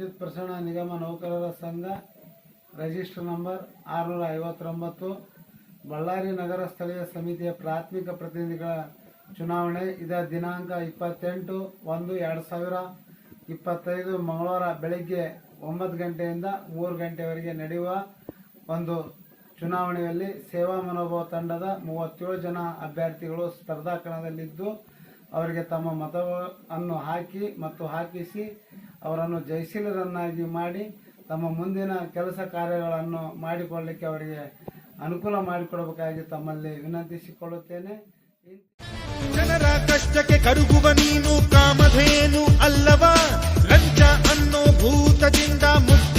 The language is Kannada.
ವಿದ್ಯುತ್ ಪ್ರಸರಣ ನಿಗಮ ನೌಕರರ ಸಂಘ ರಿಜಿಸ್ಟರ್ ನಂಬರ್ 659 ಬಳ್ಳಾರಿ ನಗರ ಸ್ಥಳೀಯ ಸಮಿತಿಯ ಪ್ರಾಥಮಿಕ ಪ್ರತಿನಿಧಿಗಳ ಚುನಾವಣೆ ಇದ ದಿನಾಂಕ 28/1/2025 ಮಂಗಳವಾರ ಬೆಳಗ್ಗೆ 9 ಗಂಟೆಯಿಂದ 3 ಗಂಟೆವರೆಗೆ ನಡೆಯುವ ಒಂದು ಚುನಾವಣೆಯಲ್ಲಿ ಸೇವಾ ಮನೋಭಾವ ತಂಡದ 37 ಜನ ಅಭ್ಯರ್ಥಿಗಳು ಸ್ಪರ್ಧಾ ಕಣದಲ್ಲಿದ್ದು ಅವರಿಗೆ ತಮ್ಮ ಮತವನ್ನು ಹಾಕಿಸಿ ಅವರನ್ನು ಜಯಶೀಲರನ್ನಾಗಿ ಮಾಡಿ ತಮ್ಮ ಮುಂದಿನ ಕೆಲಸ ಕಾರ್ಯಗಳನ್ನು ಮಾಡಿಕೊಳ್ಳಲಿಕ್ಕೆ ಅವರಿಗೆ ಅನುಕೂಲ ಮಾಡಿಕೊಡಬೇಕಾಗಿ ತಮ್ಮಲ್ಲಿ ವಿನಂತಿಸಿಕೊಳ್ಳುತ್ತೇನೆ. ಜನರ ಕಷ್ಟಕ್ಕೆ ಕರುಗುವ ನೀನು ಕಾಮಧೇನು ಅಲ್ಲವಾ, ಲಂಚ ಅನ್ನೋ ಭೂತದಿಂದ ಮುಕ್ತ